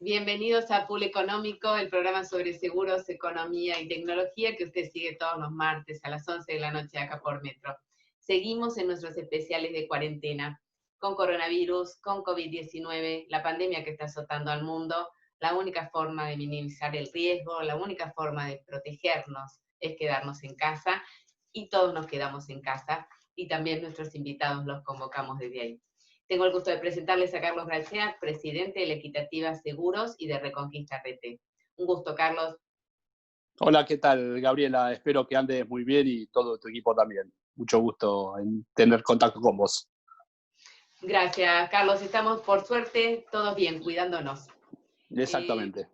Bienvenidos a Pool Económico, el programa sobre seguros, economía y tecnología que usted sigue todos los martes a las 11 de la noche acá por Metro. Seguimos en nuestros especiales de cuarentena, con coronavirus, con COVID-19, la pandemia que está azotando al mundo. La única forma de minimizar el riesgo, la única forma de protegernos es quedarnos en casa, y todos nos quedamos en casa, y también nuestros invitados los convocamos desde ahí. Tengo el gusto de presentarles a Carlos García, presidente de la Equitativa Seguros y de Reconquista RT. Un gusto, Carlos. Hola, ¿qué tal, Gabriela? Espero que andes muy bien y todo tu equipo también. Mucho gusto en tener contacto con vos. Gracias, Carlos. Estamos, por suerte, todos bien, cuidándonos. Exactamente.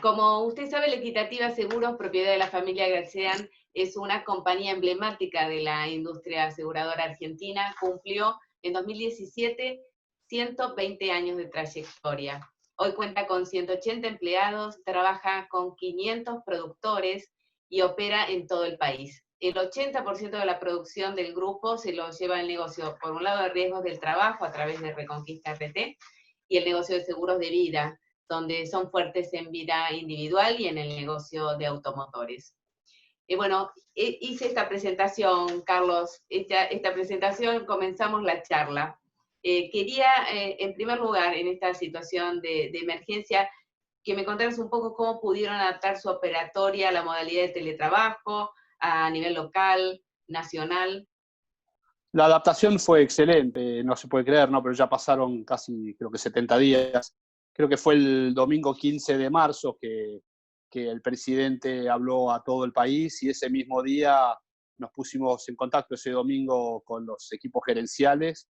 Como usted sabe, la Equitativa Seguros, propiedad de la familia García, es una compañía emblemática de la industria aseguradora argentina. Cumplió en 2017 120 años de trayectoria. Hoy cuenta con 180 empleados, trabaja con 500 productores y opera en todo el país. El 80% de la producción del grupo se lo lleva el negocio, por un lado, de riesgos del trabajo a través de Reconquista RT, y el negocio de seguros de vida, donde son fuertes en vida individual y en el negocio de automotores. Bueno, hice esta presentación, Carlos, esta presentación, comenzamos la charla. Quería, en primer lugar, en esta situación de emergencia, que me contaras un poco cómo pudieron adaptar su operatoria a la modalidad de teletrabajo, a nivel local, nacional. La adaptación fue excelente, no se puede creer, ¿no? Pero ya pasaron casi, creo que 70 días. Creo que fue el domingo 15 de marzo que el presidente habló a todo el país y ese mismo día nos pusimos en contacto ese domingo con los equipos gerenciales.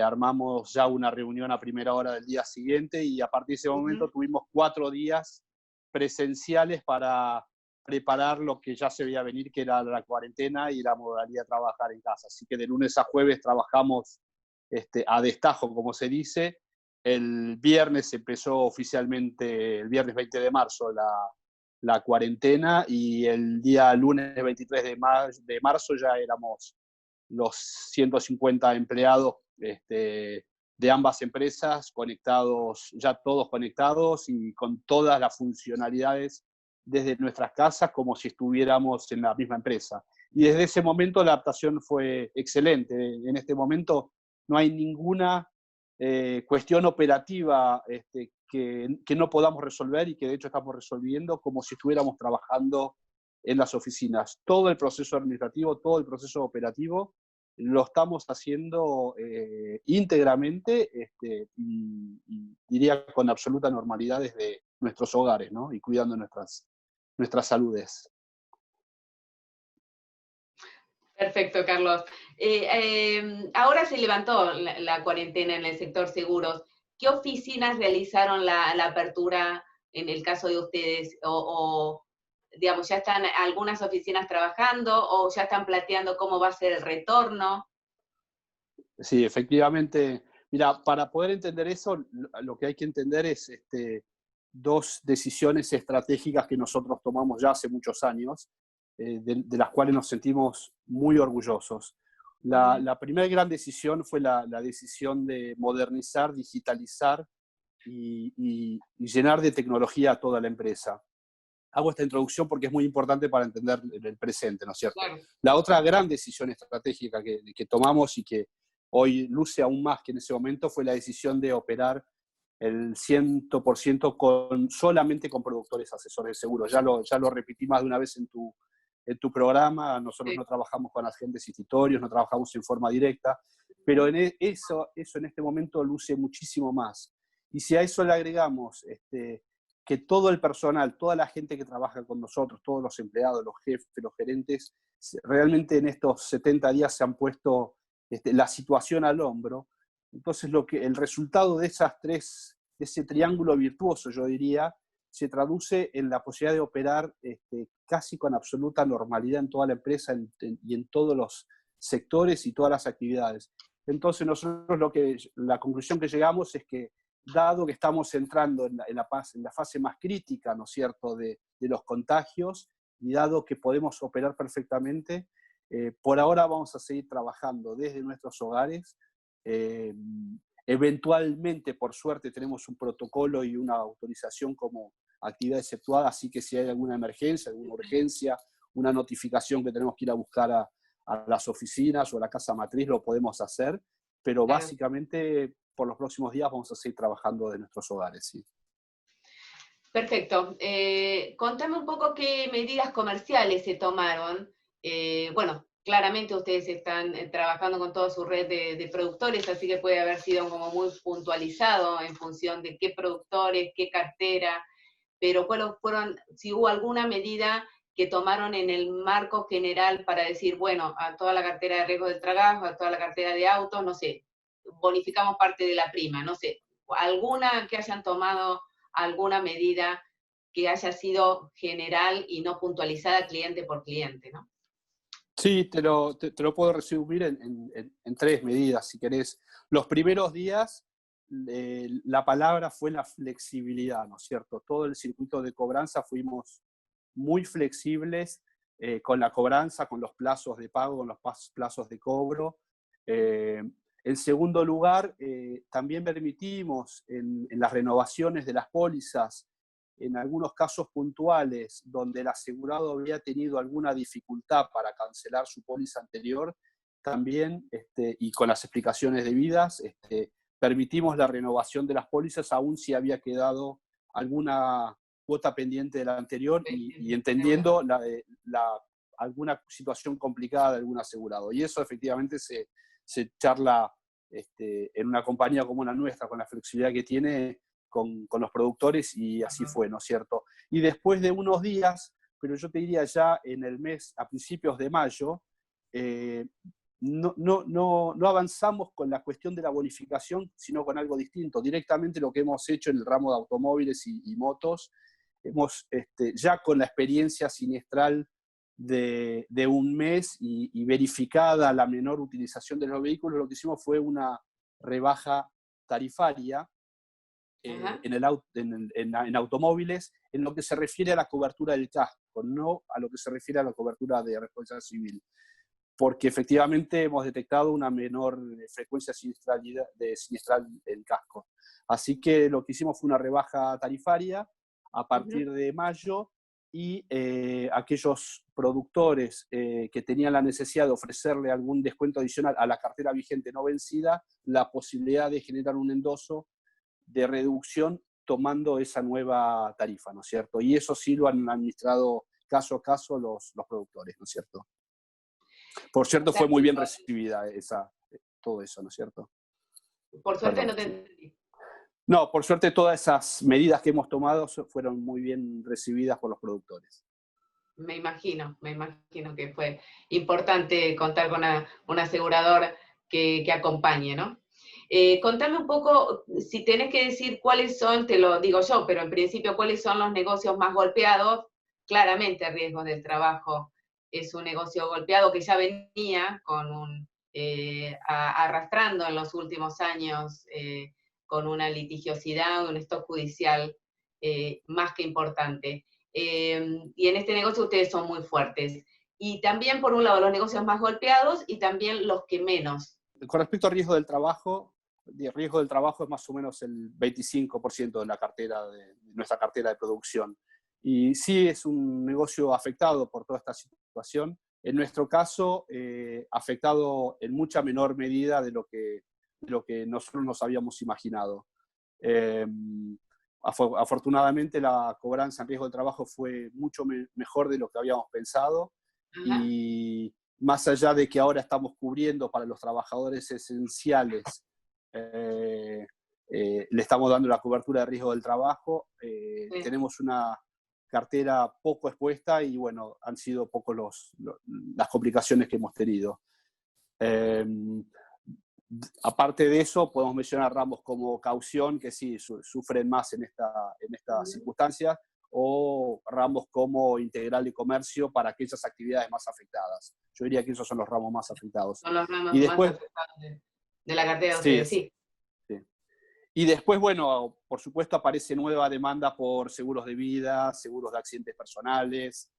Armamos ya una reunión a primera hora del día siguiente y a partir de ese momento tuvimos 4 días presenciales para preparar lo que ya se veía venir, que era la cuarentena y la modalidad de trabajar en casa. Así que de lunes a jueves trabajamos a destajo, como se dice. El viernes empezó oficialmente, el viernes 20 de marzo, la cuarentena, y el día lunes 23 de marzo ya éramos los 150 empleados de ambas empresas conectados, ya todos conectados y con todas las funcionalidades desde nuestras casas como si estuviéramos en la misma empresa. Y desde ese momento la adaptación fue excelente. En este momento no hay ninguna cuestión operativa que no podamos resolver y que de hecho estamos resolviendo como si estuviéramos trabajando en las oficinas. Todo el proceso administrativo, todo el proceso operativo lo estamos haciendo íntegramente y diría con absoluta normalidad desde nuestros hogares, ¿no? Y cuidando nuestras saludes. Perfecto, Carlos. Ahora se levantó la cuarentena en el sector seguros. ¿Qué oficinas realizaron la apertura en el caso de ustedes? Digamos, ¿ya están algunas oficinas trabajando o ya están planteando cómo va a ser el retorno? Sí, efectivamente. Mira, para poder entender eso, lo que hay que entender es dos decisiones estratégicas que nosotros tomamos ya hace muchos años, de las cuales nos sentimos muy orgullosos. La primera gran decisión fue la decisión de modernizar, digitalizar y llenar de tecnología a toda la empresa. Hago esta introducción porque es muy importante para entender el presente, ¿no es cierto? Claro. La otra gran decisión estratégica que tomamos y que hoy luce aún más que en ese momento fue la decisión de operar el 100% solamente con productores asesores de seguros. Ya lo repetí más de una vez en tu programa. Nosotros no trabajamos con agentes institutorios, no trabajamos en forma directa, pero eso en este momento luce muchísimo más. Y si a eso le agregamos que todo el personal, toda la gente que trabaja con nosotros, todos los empleados, los jefes, los gerentes, realmente en estos 70 días se han puesto la situación al hombro. Entonces el resultado de de ese triángulo virtuoso, yo diría, se traduce en la posibilidad de operar casi con absoluta normalidad en toda la empresa y en todos los sectores y todas las actividades. Entonces nosotros la conclusión que llegamos es que, dado que estamos entrando en la fase más crítica, ¿no es cierto?, de los contagios, y dado que podemos operar perfectamente, por ahora vamos a seguir trabajando desde nuestros hogares, Eventualmente, por suerte, tenemos un protocolo y una autorización como actividad exceptuada, así que si hay alguna emergencia, alguna urgencia, una notificación que tenemos que ir a buscar a las oficinas o a la casa matriz, lo podemos hacer, pero Claro. básicamente por los próximos días vamos a seguir trabajando de nuestros hogares. ¿Sí? Perfecto. Contame un poco qué medidas comerciales se tomaron. Bueno, claramente ustedes están trabajando con toda su red de productores, así que puede haber sido como muy puntualizado en función de qué productores, qué cartera, pero ¿cuáles fueron, si hubo alguna medida que tomaron en el marco general para decir, bueno, a toda la cartera de riesgo del trabajo, a toda la cartera de autos, no sé, bonificamos parte de la prima, no sé, alguna que hayan tomado alguna medida que haya sido general y no puntualizada cliente por cliente, ¿no? Sí, te lo puedo resumir en tres medidas, si querés. Los primeros días, la palabra fue la flexibilidad, ¿no es cierto? Todo el circuito de cobranza fuimos muy flexibles con la cobranza, con los plazos de pago, con los plazos de cobro. Eh, en segundo lugar, también permitimos en las renovaciones de las pólizas, en algunos casos puntuales donde el asegurado había tenido alguna dificultad para cancelar su póliza anterior, también, y con las explicaciones debidas, permitimos la renovación de las pólizas, aun si había quedado alguna cuota pendiente de la anterior y entendiendo alguna situación complicada de algún asegurado. Y eso efectivamente se charla en una compañía como la nuestra, con la flexibilidad que tiene, con los productores, y así fue, ¿no es cierto? Y después de unos días, pero yo te diría ya en el mes, a principios de mayo, no avanzamos con la cuestión de la bonificación, sino con algo distinto. Directamente lo que hemos hecho en el ramo de automóviles y motos, hemos, ya con la experiencia siniestral de un mes y verificada la menor utilización de los vehículos, lo que hicimos fue una rebaja tarifaria en automóviles, en lo que se refiere a la cobertura del casco, no a lo que se refiere a la cobertura de responsabilidad civil, porque efectivamente hemos detectado una menor frecuencia sinistral del casco. Así que lo que hicimos fue una rebaja tarifaria a partir de mayo, y aquellos productores que tenían la necesidad de ofrecerle algún descuento adicional a la cartera vigente no vencida, la posibilidad de generar un endoso de reducción tomando esa nueva tarifa, ¿no es cierto? Y eso sí lo han administrado caso a caso los productores, ¿no es cierto? Por cierto, fue muy bien recibida todo eso, ¿no es cierto? Por suerte no te entendí. No, por suerte todas esas medidas que hemos tomado fueron muy bien recibidas por los productores. Me imagino que fue importante contar con un asegurador que acompañe, ¿no? Contame un poco, si tenés que decir cuáles son, te lo digo yo, pero en principio, cuáles son los negocios más golpeados. Claramente, riesgos del trabajo es un negocio golpeado que ya venía arrastrando en los últimos años con una litigiosidad, un stock judicial más que importante. Y en este negocio ustedes son muy fuertes. Y también, por un lado, los negocios más golpeados y también los que menos. Con respecto al riesgo del trabajo, el riesgo del trabajo es más o menos el 25% de nuestra cartera de producción. Y sí es un negocio afectado por toda esta situación. En nuestro caso, afectado en mucha menor medida de lo que nosotros nos habíamos imaginado. Afortunadamente, la cobranza en riesgo de trabajo fue mucho mejor de lo que habíamos pensado. Ajá. Y más allá de que ahora estamos cubriendo para los trabajadores esenciales, le estamos dando la cobertura de riesgo del trabajo, Sí. tenemos una cartera poco expuesta y bueno, han sido poco las complicaciones que hemos tenido. Aparte de eso, podemos mencionar ramos como caución, que sí sufren más en esta circunstancia, o ramos como integral de comercio para aquellas actividades más afectadas. Yo diría que esos son los ramos más afectados. Son los ramos Y más después, afectados de la cartera de sí, ustedes, sí. sí. Y después, bueno, por supuesto aparece nueva demanda por seguros de vida, seguros de accidentes personales,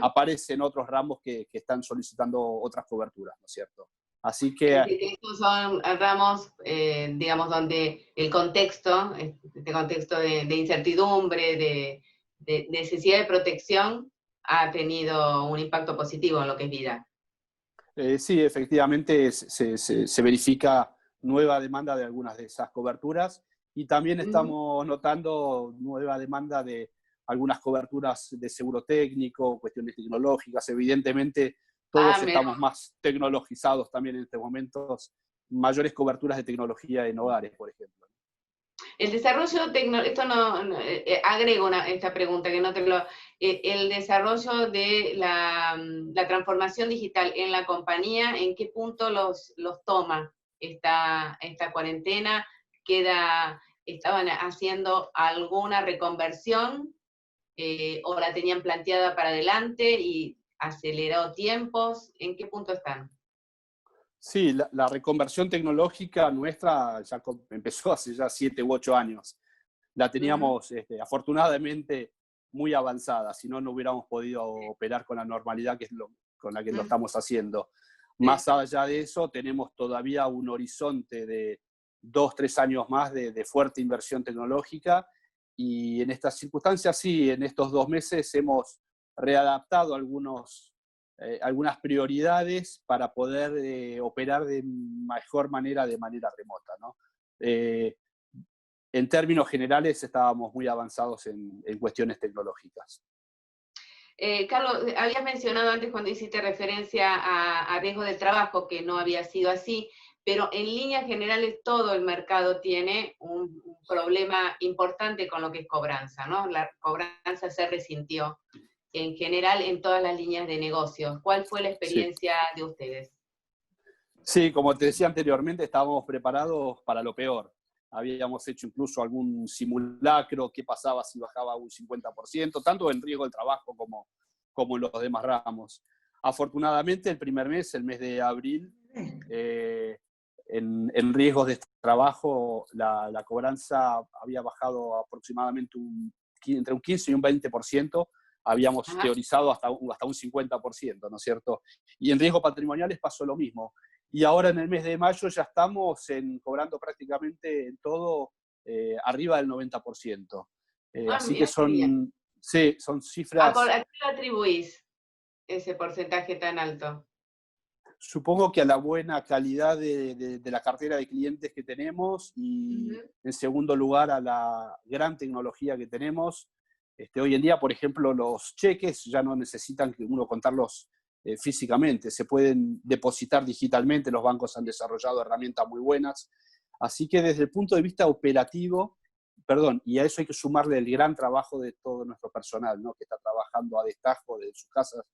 aparecen otros ramos que están solicitando otras coberturas, ¿no es cierto? Así que... Estos son ramos, digamos, donde el contexto, este contexto de incertidumbre, de necesidad de protección, ha tenido un impacto positivo en lo que es vida. Sí, efectivamente se verifica nueva demanda de algunas de esas coberturas y también estamos notando nueva demanda de algunas coberturas de seguro técnico, cuestiones tecnológicas. Evidentemente, todos estamos más tecnologizados también en estos momentos, mayores coberturas de tecnología en hogares, por ejemplo. El desarrollo tecnológico, agrego esta pregunta que no te lo... el desarrollo de la transformación digital en la compañía, ¿en qué punto los toma esta cuarentena? ¿Estaban haciendo alguna reconversión o la tenían planteada para adelante y aceleró tiempos? ¿En qué punto están? Sí, la reconversión tecnológica nuestra ya empezó hace ya 7 u 8 años. La teníamos afortunadamente muy avanzada, si no, no hubiéramos podido operar con la normalidad con la que lo estamos haciendo. Más allá de eso, tenemos todavía un horizonte de 2, 3 años más de fuerte inversión tecnológica y en estas circunstancias, sí, en estos 2 meses hemos readaptado algunas prioridades para poder operar de mejor manera, de manera remota, ¿no? En términos generales estábamos muy avanzados en cuestiones tecnológicas. Carlos, habías mencionado antes cuando hiciste referencia a riesgo del trabajo, que no había sido así, pero en líneas generales todo el mercado tiene un problema importante con lo que es cobranza, ¿no? La cobranza se resintió en general en todas las líneas de negocios. ¿Cuál fue la experiencia de ustedes? Sí, como te decía anteriormente, estábamos preparados para lo peor. Habíamos hecho incluso algún simulacro, qué pasaba si bajaba un 50%, tanto en riesgo del trabajo como en los demás ramos. Afortunadamente, el primer mes, el mes de abril, en riesgos de trabajo, la cobranza había bajado aproximadamente entre un 15 y un 20%, habíamos teorizado hasta un 50%, ¿no es cierto? Y en riesgos patrimoniales pasó lo mismo. Y ahora en el mes de mayo ya estamos cobrando prácticamente en todo arriba del 90%. Así que son cifras... ¿A qué lo atribuís ese porcentaje tan alto? Supongo que a la buena calidad de la cartera de clientes que tenemos y en segundo lugar a la gran tecnología que tenemos. Hoy en día, por ejemplo, los cheques ya no necesitan que uno contarlos físicamente, se pueden depositar digitalmente, los bancos han desarrollado herramientas muy buenas. Así que desde el punto de vista operativo, y a eso hay que sumarle el gran trabajo de todo nuestro personal, ¿no? Que está trabajando a destajo de sus casas.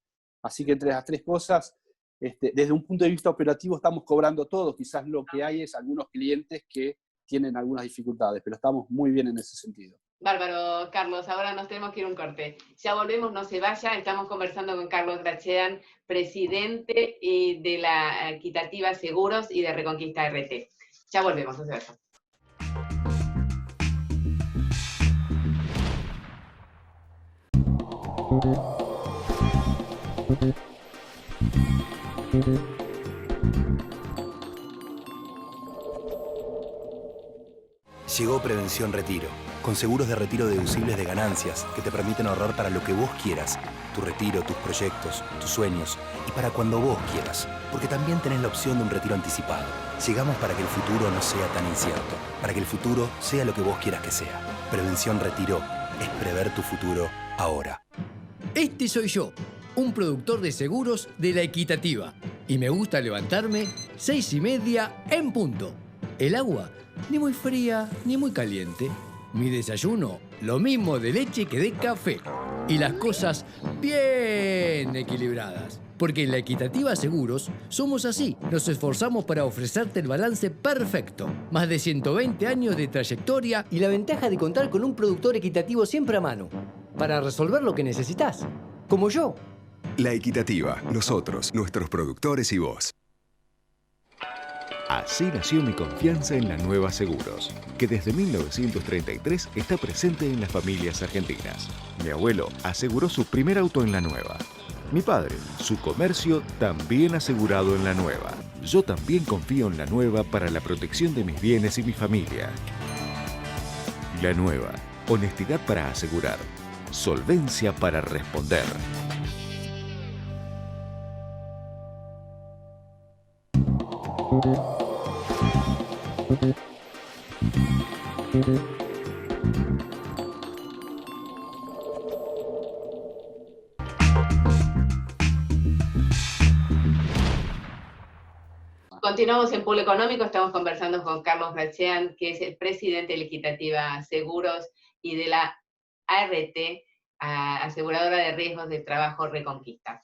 Así que entre las tres cosas, desde un punto de vista operativo estamos cobrando todo. Quizás lo que hay es algunos clientes que tienen algunas dificultades, pero estamos muy bien en ese sentido. Bárbaro, Carlos. Ahora nos tenemos que ir a un corte. Ya volvemos, no se vaya. Estamos conversando con Carlos Grachean, presidente de la Equitativa Seguros y de Reconquista RT. Ya volvemos, no se vaya. Llegó Prevención Retiro, con seguros de retiro deducibles de ganancias que te permiten ahorrar para lo que vos quieras, tu retiro, tus proyectos, tus sueños y para cuando vos quieras, porque también tenés la opción de un retiro anticipado. Llegamos para que el futuro no sea tan incierto, para que el futuro sea lo que vos quieras que sea. Prevención Retiro es prever tu futuro ahora. Este soy yo, un productor de seguros de La Equitativa, y me gusta levantarme 6:30 en punto. El agua ni muy fría ni muy caliente. Mi desayuno, lo mismo de leche que de café. Y las cosas bien equilibradas. Porque en La Equitativa Seguros somos así. Nos esforzamos para ofrecerte el balance perfecto. Más de 120 años de trayectoria y la ventaja de contar con un productor equitativo siempre a mano. Para resolver lo que necesitas. Como yo. La Equitativa, nosotros, nuestros productores y vos. Así nació mi confianza en la Nueva Seguros, que desde 1933 está presente en las familias argentinas. Mi abuelo aseguró su primer auto en la Nueva. Mi padre, su comercio también asegurado en la Nueva. Yo también confío en La Nueva para la protección de mis bienes y mi familia. La Nueva, honestidad para asegurar, solvencia para responder. Continuamos en Polo Económico, estamos conversando con Carlos Grazian, que es el presidente de la Equitativa Seguros y de la ART, Aseguradora de Riesgos de Trabajo Reconquista.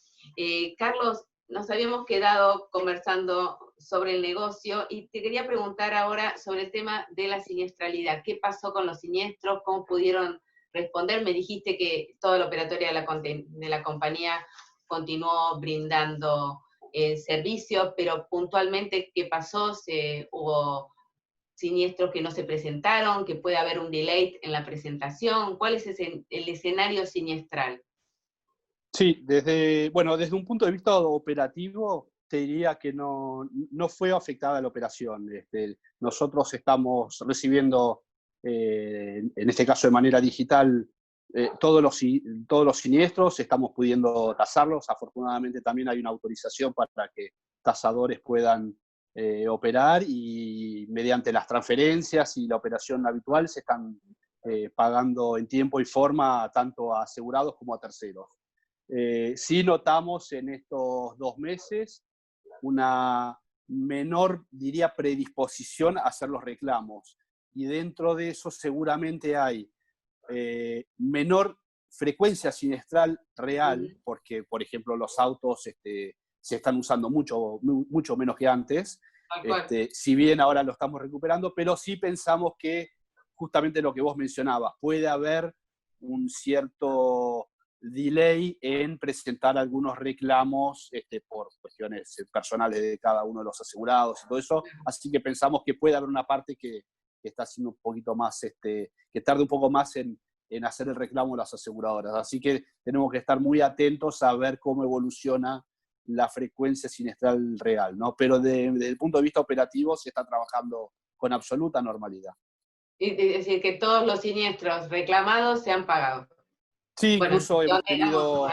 Carlos, nos habíamos quedado conversando sobre el negocio y te quería preguntar ahora sobre el tema de la siniestralidad. ¿Qué pasó con los siniestros? ¿Cómo pudieron responder? Me dijiste que toda la operatoria de la compañía continuó brindando servicio, pero puntualmente, ¿qué pasó? ¿Hubo siniestros que no se presentaron? ¿Que puede haber un delay en la presentación? ¿Cuál es el escenario siniestral? Sí, desde un punto de vista operativo, te diría que no fue afectada la operación. Nosotros estamos recibiendo, en este caso de manera digital, todos los siniestros, estamos pudiendo tasarlos. Afortunadamente también hay una autorización para que tasadores puedan operar, y mediante las transferencias y la operación habitual se están pagando en tiempo y forma tanto a asegurados como a terceros. Sí notamos en estos 2 meses una menor, diría, predisposición a hacer los reclamos. Y dentro de eso seguramente hay menor frecuencia sinestral real, porque, por ejemplo, los autos se están usando mucho menos que antes. Si bien ahora lo estamos recuperando, pero sí pensamos que justamente lo que vos mencionabas, puede haber un cierto delay en presentar algunos reclamos por cuestiones personales de cada uno de los asegurados y todo eso, así que pensamos que puede haber una parte que está haciendo un poquito más, que tarde un poco más en hacer el reclamo de las aseguradoras, así que tenemos que estar muy atentos a ver cómo evoluciona la frecuencia sinestral real, ¿no? Pero desde el punto de vista operativo se está trabajando con absoluta normalidad. Es decir, que todos los siniestros reclamados se han pagado. Sí, bueno, incluso hemos tenido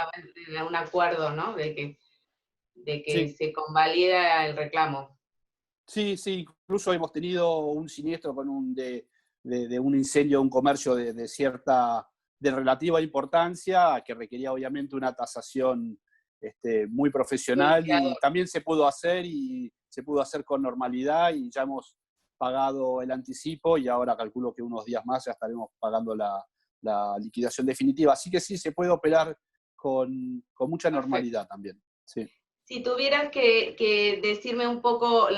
un acuerdo, ¿no? De que sí, se convalida el reclamo. Sí, incluso hemos tenido un siniestro con de un incendio de un comercio de relativa importancia, que requería obviamente una tasación muy profesional, y también se pudo hacer con normalidad, y ya hemos pagado el anticipo, y ahora calculo que unos días más ya estaremos pagando la liquidación definitiva. Así que sí, se puede operar con mucha normalidad también. Sí. Si tuvieras que decirme un poco,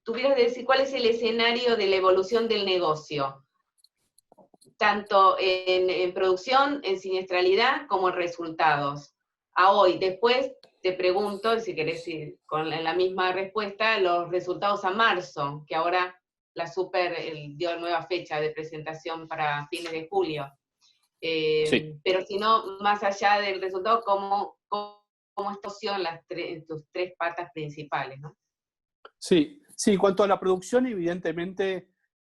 tuvieras que decir cuál es el escenario de la evolución del negocio, tanto en producción, en siniestralidad, como en resultados. A hoy, después te pregunto, si querés ir con la misma respuesta, los resultados a marzo, que ahora la Super dio nueva fecha de presentación para fines de julio. Sí. Pero si no, más allá del resultado, ¿cómo son tus 3 patas principales, ¿no? Sí, en cuanto a la producción, evidentemente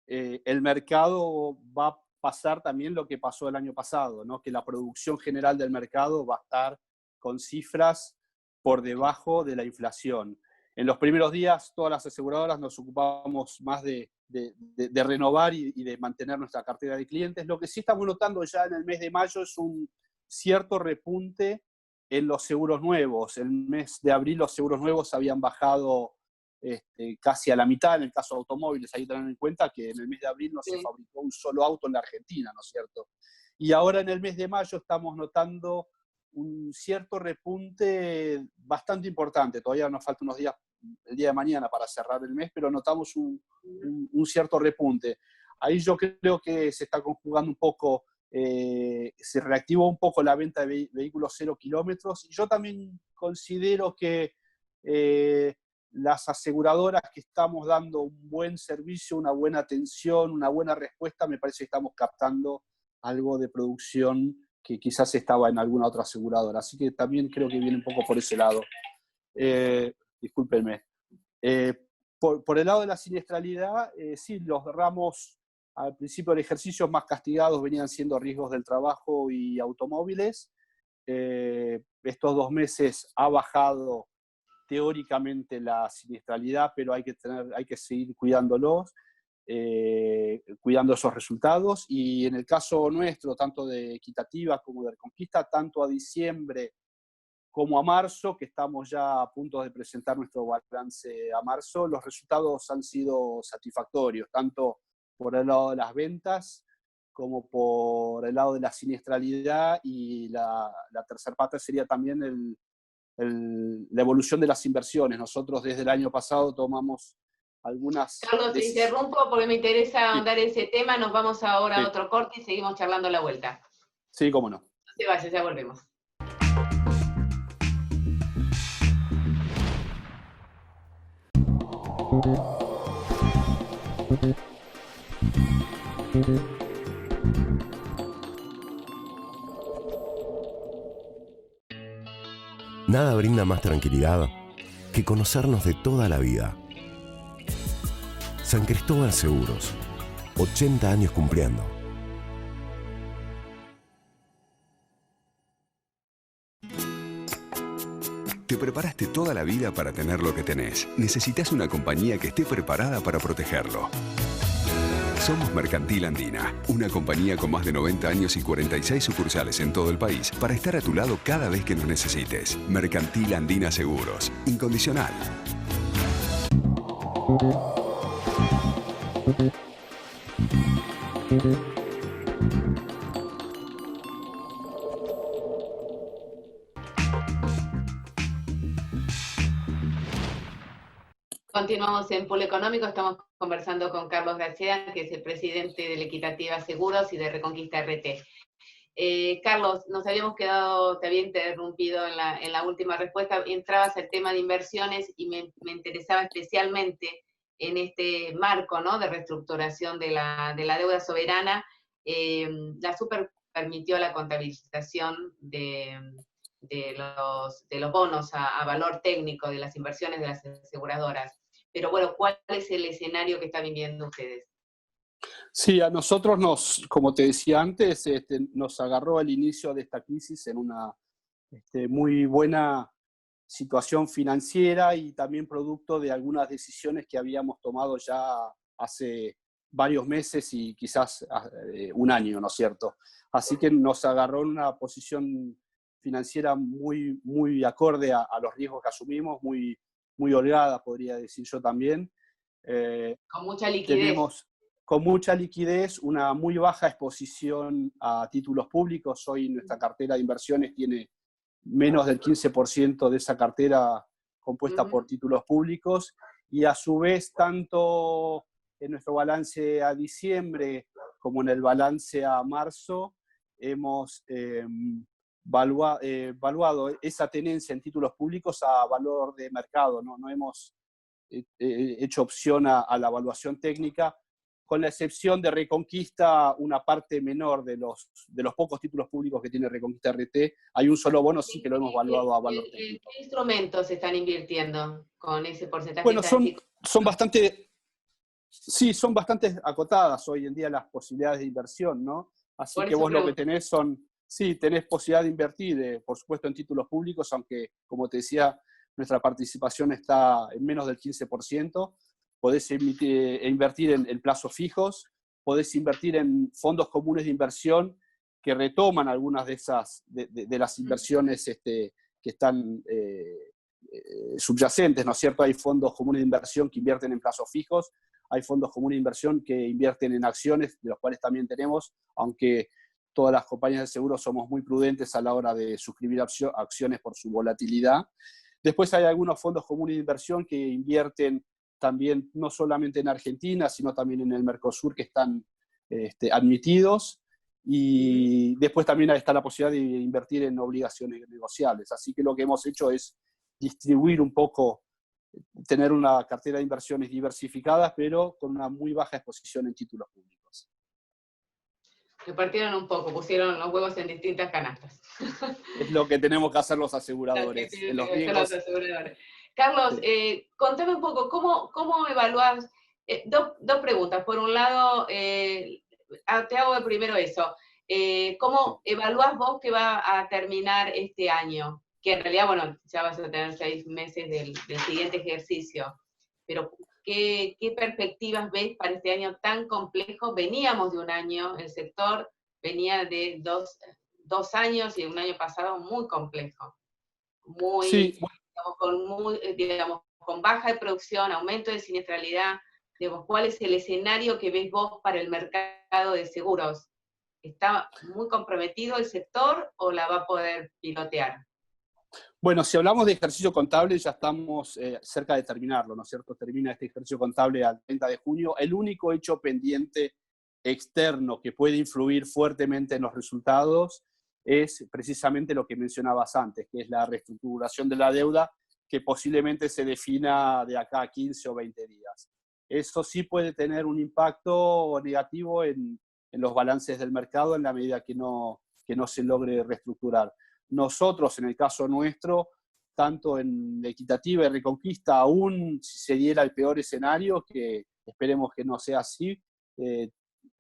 el mercado va a pasar también lo que pasó el año pasado, ¿no? Que la producción general del mercado va a estar con cifras por debajo de la inflación. En los primeros días, todas las aseguradoras nos ocupábamos más de renovar y de mantener nuestra cartera de clientes. Lo que sí estamos notando ya en el mes de mayo es un cierto repunte en los seguros nuevos. El mes de abril los seguros nuevos habían bajado casi a la mitad. En el caso de automóviles, hay que tener en cuenta que en el mes de abril no se fabricó un solo auto en la Argentina, ¿no es cierto? Y ahora en el mes de mayo estamos notando un cierto repunte bastante importante. Todavía nos faltan unos días, el día de mañana, para cerrar el mes, pero notamos un cierto repunte. Ahí yo creo que se está conjugando un poco, se reactivó un poco la venta de vehículos 0 kilómetros, y yo también considero que las aseguradoras que estamos dando un buen servicio, una buena atención, una buena respuesta, me parece que estamos captando algo de producción que quizás estaba en alguna otra aseguradora. Así que también creo que viene un poco por ese lado. Discúlpenme. Por el lado de la siniestralidad, sí, los ramos al principio del ejercicio más castigados venían siendo riesgos del trabajo y automóviles. Estos 2 meses ha bajado teóricamente la siniestralidad, pero hay que seguir cuidándolos, cuidando esos resultados. Y en el caso nuestro, tanto de Equitativa como de Reconquista, tanto a diciembre como a marzo, que estamos ya a punto de presentar nuestro balance a marzo, los resultados han sido satisfactorios, tanto por el lado de las ventas como por el lado de la siniestralidad, y la tercera pata sería también la evolución de las inversiones. Nosotros desde el año pasado tomamos algunas... Carlos, te interrumpo porque me interesa ahondar ese tema. Nos vamos ahora a otro corte y seguimos charlando a la vuelta. Sí, cómo no. No te vayas, ya volvemos. Nada brinda más tranquilidad que conocernos de toda la vida. San Cristóbal Seguros, 80 años cumpliendo. Te preparaste toda la vida para tener lo que tenés. Necesitas una compañía que esté preparada para protegerlo. Somos Mercantil Andina, una compañía con más de 90 años y 46 sucursales en todo el país para estar a tu lado cada vez que nos necesites. Mercantil Andina Seguros, incondicional. Continuamos en Polo Económico, estamos conversando con Carlos García, que es el presidente de la Equitativa Seguros y de Reconquista RT. Carlos, nos habíamos quedado, te había interrumpido en la última respuesta, entrabas al tema de inversiones y me interesaba especialmente en este marco, ¿no?, de reestructuración de la deuda soberana. La Super permitió la contabilización de los bonos a valor técnico de las inversiones de las aseguradoras. Pero bueno, ¿cuál es el escenario que están viviendo ustedes? Sí, a nosotros como te decía antes, nos agarró el inicio de esta crisis en una muy buena situación financiera y también producto de algunas decisiones que habíamos tomado ya hace varios meses y quizás un año, ¿no es cierto? Así que nos agarró en una posición financiera muy, muy acorde a los riesgos que asumimos, muy, muy holgada, podría decir yo también. Con mucha liquidez. Tenemos con mucha liquidez, una muy baja exposición a títulos públicos. Hoy nuestra cartera de inversiones tiene menos del 15% de esa cartera compuesta por títulos públicos, y a su vez, tanto en nuestro balance a diciembre como en el balance a marzo, hemos evaluado esa tenencia en títulos públicos a valor de mercado. No hemos hecho opción a la evaluación técnica, con la excepción de Reconquista, una parte menor de los pocos títulos públicos que tiene Reconquista RT. Hay un solo bono, sí, que lo hemos evaluado a valor técnico. ¿Qué instrumentos se están invirtiendo con ese porcentaje? Bueno, son bastante acotadas hoy en día las posibilidades de inversión, ¿no? Así que vos lo que tenés tenés posibilidad de invertir, por supuesto, en títulos públicos, aunque, como te decía, nuestra participación está en menos del 15%. Podés invertir en plazos fijos, podés invertir en fondos comunes de inversión que retoman algunas de las inversiones que están subyacentes, ¿no es cierto? Hay fondos comunes de inversión que invierten en plazos fijos, hay fondos comunes de inversión que invierten en acciones, de los cuales también tenemos, aunque todas las compañías de seguros somos muy prudentes a la hora de suscribir acciones por su volatilidad. Después hay algunos fondos comunes de inversión que invierten también no solamente en Argentina, sino también en el Mercosur, que están admitidos. Y después también está la posibilidad de invertir en obligaciones negociables. Así que lo que hemos hecho es distribuir un poco, tener una cartera de inversiones diversificadas, pero con una muy baja exposición en títulos públicos. Repartieron un poco, pusieron los huevos en distintas canastas. Es lo que tenemos que hacer los aseguradores. Carlos, contame un poco, ¿cómo evaluás? Dos preguntas. Por un lado, te hago primero eso. ¿Cómo evaluás vos que va a terminar este año? Que en realidad, bueno, ya vas a tener 6 meses del siguiente ejercicio, pero ¿qué perspectivas ves para este año tan complejo? Veníamos de un año, el sector venía de dos años y un año pasado muy complejo, Sí, digamos, con baja de producción, aumento de siniestralidad. Digamos, ¿cuál es el escenario que ves vos para el mercado de seguros? ¿Está muy comprometido el sector o la va a poder pilotear? bueno, si hablamos de ejercicio contable, ya estamos cerca de terminarlo, ¿no es cierto? Termina este ejercicio contable al 30 de junio. El único hecho pendiente externo que puede influir fuertemente en los resultados es precisamente lo que mencionabas antes, que es la reestructuración de la deuda, que posiblemente se defina de acá a 15 o 20 días. Eso sí puede tener un impacto negativo en los balances del mercado en la medida que no se logre reestructurar. Nosotros, en el caso nuestro, tanto en Equitativa y Reconquista, aún si se diera el peor escenario, que esperemos que no sea así,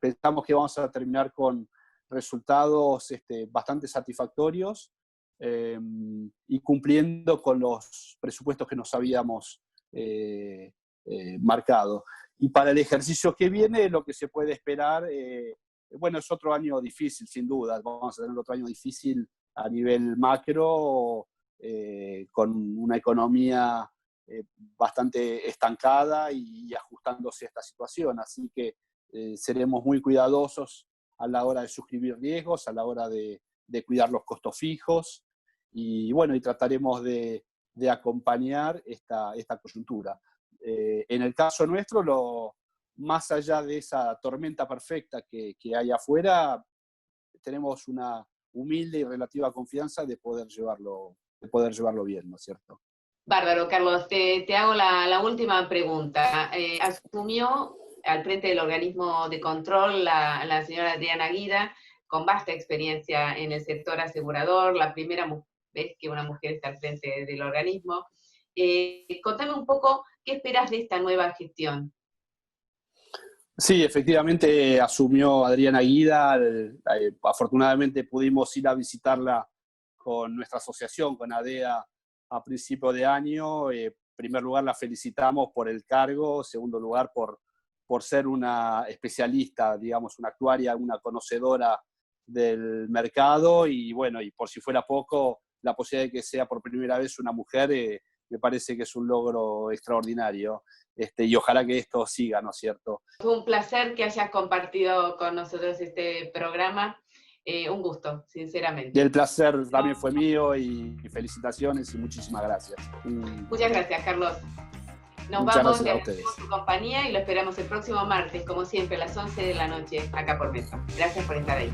pensamos que vamos a terminar con resultados bastante satisfactorios y cumpliendo con los presupuestos que nos habíamos marcado. Y para el ejercicio que viene, lo que se puede esperar, bueno, es otro año difícil, sin duda. Vamos a tener otro año difícil a nivel macro, con una economía bastante estancada y ajustándose a esta situación. Así que seremos muy cuidadosos a la hora de suscribir riesgos, a la hora de cuidar los costos fijos y bueno, y trataremos de acompañar esta coyuntura. En el caso nuestro, más allá de esa tormenta perfecta que hay afuera, tenemos una humilde y relativa confianza de poder llevarlo bien, ¿no es cierto? Bárbaro, Carlos. Te hago la última pregunta. Asumió al frente del organismo de control la señora Adriana Guida, con vasta experiencia en el sector asegurador, la primera vez que una mujer está al frente del organismo. Contame un poco, ¿qué esperás de esta nueva gestión? Sí, efectivamente asumió Adriana Guida. Afortunadamente pudimos ir a visitarla con nuestra asociación, con ADEA, a principio de año. En primer lugar, la felicitamos por el cargo. En segundo lugar, por ser una especialista, digamos, una actuaria, una conocedora del mercado. Y bueno, y por si fuera poco, la posibilidad de que sea por primera vez una mujer, me parece que es un logro extraordinario. Y ojalá que esto siga, ¿no es cierto? Fue un placer que hayas compartido con nosotros este programa. Un gusto, sinceramente. Y el placer también fue mío y felicitaciones y muchísimas gracias. Muchas gracias, Carlos. Nos Muchas vamos, gracias a ustedes. Por tu compañía y lo esperamos el próximo martes, como siempre, a las 11 de la noche, acá por Mesa. Gracias por estar ahí.